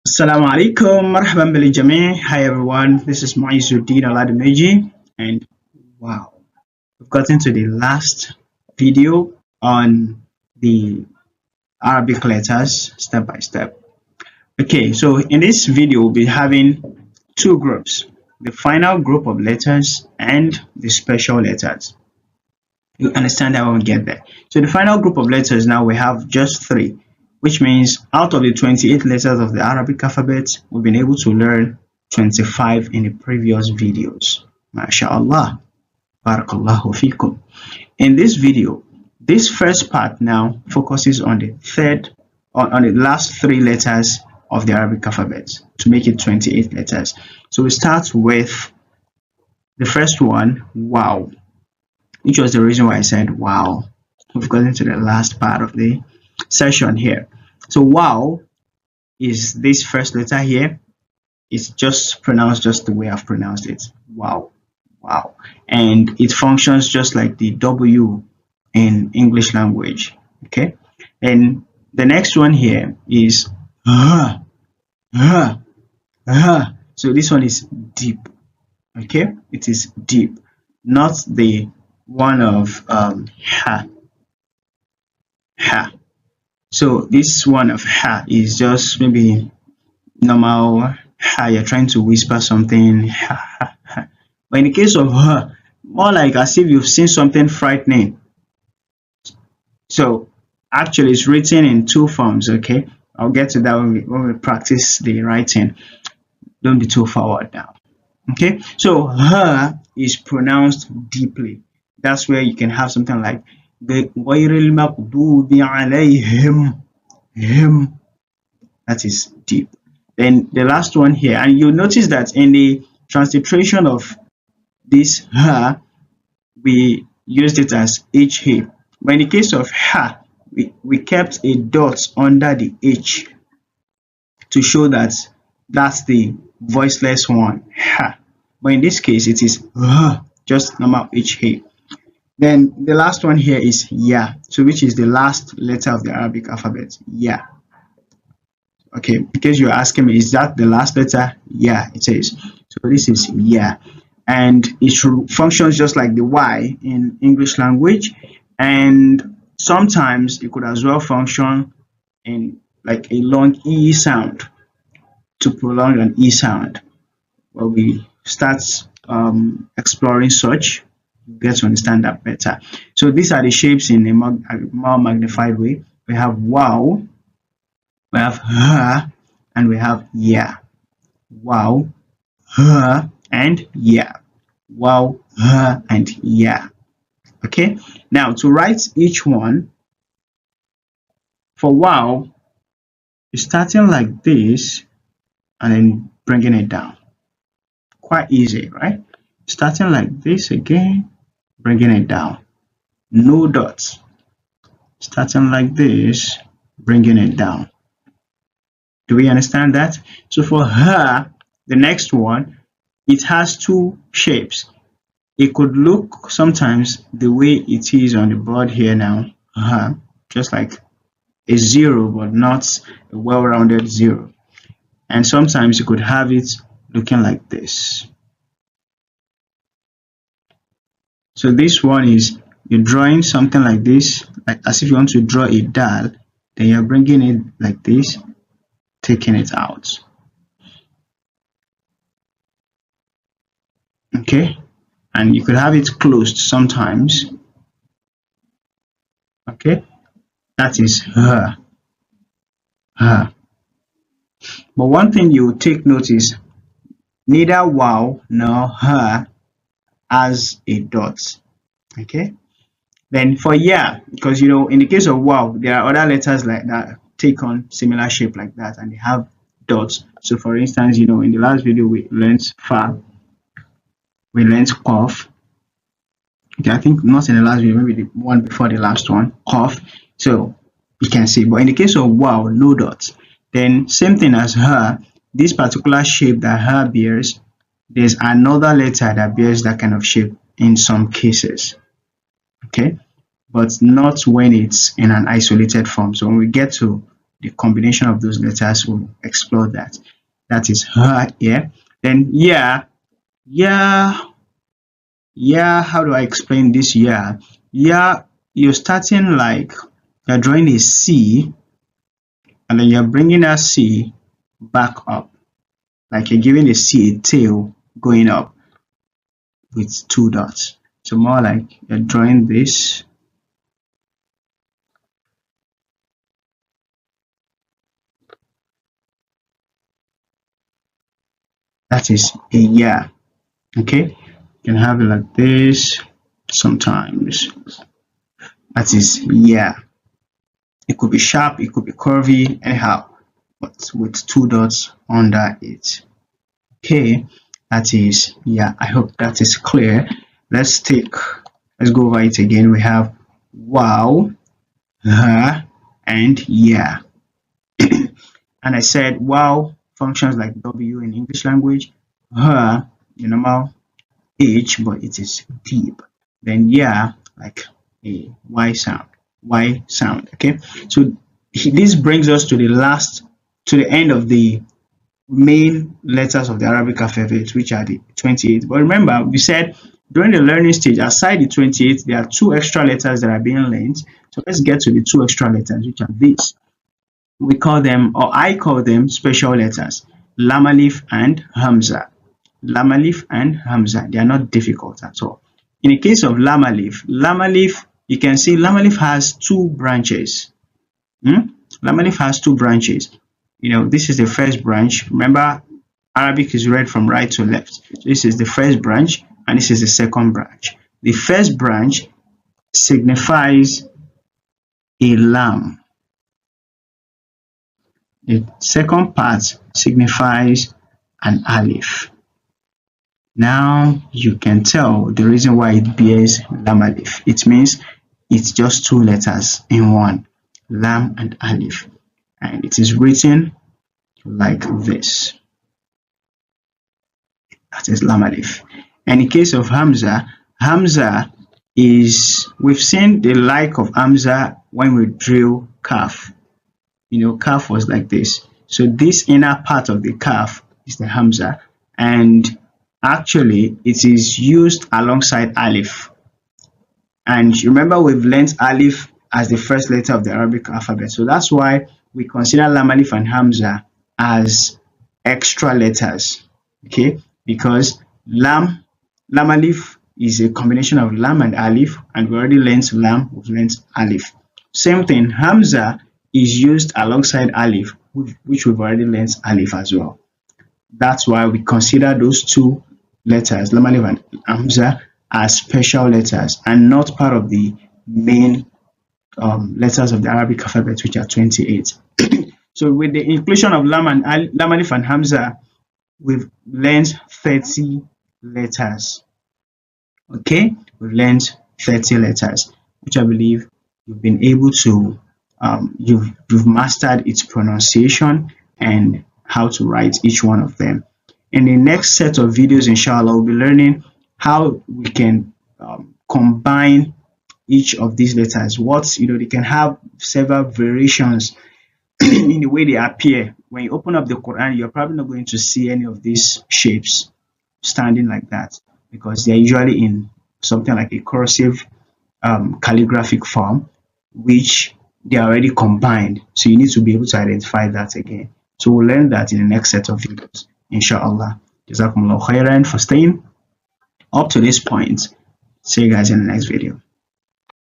Assalamu alaikum, marhaban bil jamee. Hi everyone, this is Maizuddin Aladimeji, and wow, we've gotten to the last video on the Arabic letters step by step. Okay, so in this video we'll be having two groups, the final group of letters and the special letters. You understand that when we get there. So the final group of letters now we have just three, which means out of the 28 letters of the Arabic alphabet, we've been able to learn 25 in the previous videos. MashaAllah. Barakallahu fikum. In this video, this first part now focuses on the last three letters of the Arabic alphabet to make it 28 letters. So we start with the first one, wow, which was the reason why I said wow. We've gotten to the last part of the session here. So wow is this first letter here. It's just pronounced just the way I've pronounced it. Wow, wow. And it functions just like the W in English language. Okay. And the next one here is so this one is deep. Okay, it is deep, not the one of ha. So this one of ha is just maybe normal ha, you're trying to whisper something, ha. But in the case of ha, more like as if you've seen something frightening. So actually it's written in two forms. Okay, I'll get to that when we practice the writing. Don't be too forward now. Okay, so ha is pronounced deeply. That's where you can have something like غير المغضوب عليهم, him. That is deep. Then the last one here, and you'll notice that in the transliteration of this ha, we used it as h. But in the case of ha, we kept a dot under the h to show that that's the voiceless one, ha. But in this case, it is just normal h. Then the last one here is ya, so which is the last letter of the Arabic alphabet, ya. Okay, because you're asking me, is that the last letter? Yeah, it is. So this is ya, and it functions just like the Y in English language, and sometimes it could as well function in like a long E sound to prolong an E sound. Well, we start exploring such, you get to understand that better. So these are the shapes in a more magnified way. We have wow, we have ha, and we have ya. Wow, ha, and ya. Wow, ha, and ya. Okay, now to write each one, for wow, you're starting like this and then bringing it down. Quite easy, right? Starting like this again, bringing it down. No dots. Starting like this, bringing it down. Do we understand that? So for her, the next one, it has two shapes. It could look sometimes the way it is on the board here now, just like a zero, but not a well-rounded zero. And sometimes you could have it looking like this. So this one is you're drawing something like this, like as if you want to draw a dal, then you're bringing it like this, taking it out. Okay, and you could have it closed sometimes. Okay, that is her. But one thing you take note is neither wow nor her has a dot. Okay, then for yeah, because you know in the case of wow, there are other letters like that take on similar shape like that and they have dots. So for instance, you know, in the last video we learned fa, we learned qaf. Okay, I think not in the last video, maybe the one before the last one, qaf. So you can see, but in the case of wow, no dots. Then same thing as her, this particular shape that her bears, there's another letter that bears that kind of shape in some cases. Okay, but not when it's in an isolated form. So when we get to the combination of those letters. We'll explore that. That is ha here. Then yeah, how do I explain this yeah? Yeah, you're starting like you're drawing a C, and then you're bringing that C back up, like you're giving the C a tail going up with 2 dots. So more like you're drawing this. That is a yeah. Okay, you can have it like this sometimes. That is yeah. It could be sharp, it could be curvy, anyhow, but with 2 dots under it. Okay, that is yeah. I hope that is clear. Let's go over it again. We have wow, and yeah. And I said wow functions like W in English language, the normal H, but it is deep. Then yeah, like a Y sound. Okay, so this brings us to the end of the main letters of the Arabic alphabet, which are the 28. But remember, we said during the learning stage, aside the 28, there are 2 extra letters that are being learned. So let's get to the 2 extra letters, which are these. We call them, or I call them, special letters: Lam Alif and Hamza. Lam Alif and Hamza. They are not difficult at all. In the case of Lam Alif, you can see Lam Alif has 2 branches. Lam Alif has 2 branches. This is the first branch. Remember, Arabic is read from right to left. So this is the first branch, and this is the second branch. The first branch signifies a lamb. The second part signifies an alif. Now you can tell the reason why it bears Lam Alif. It means it's just 2 letters in one, Lam and Alif, and it is written like this. That is Lam Alif. And in case of Hamza, Hamza is, we've seen the like of Hamza when we drew Kaf. Kaf was like this. So this inner part of the Kaf is the Hamza, and actually it is used alongside Alif. And remember, we've learned Alif as the first letter of the Arabic alphabet. So that's why we consider Lam Alif and Hamza as extra letters. Okay, because Lam Alif is a combination of Lam and Alif, and we already learned Lam, we've learned Alif. Same thing, Hamza is used alongside Alif, which we've already learned Alif as well. That's why we consider those 2 letters, Lam Alif and Hamza, as special letters and not part of the main letters of the Arabic alphabet, which are 28. So with the inclusion of Lam Alif and Hamza, we've learned 30 letters. Okay, we've learned 30 letters, which I believe you've been able to you've mastered its pronunciation and how to write each one of them. In the next set of videos, inshallah, we'll be learning how we can combine each of these letters. They can have several variations in the way they appear. When you open up the Quran, you're probably not going to see any of these shapes standing like that, because they're usually in something like a cursive calligraphic form, which they are already combined. So you need to be able to identify that again. So we'll learn that in the next set of videos, inshallah. Jazakumullah khairan for staying up to this point. See you guys in the next video.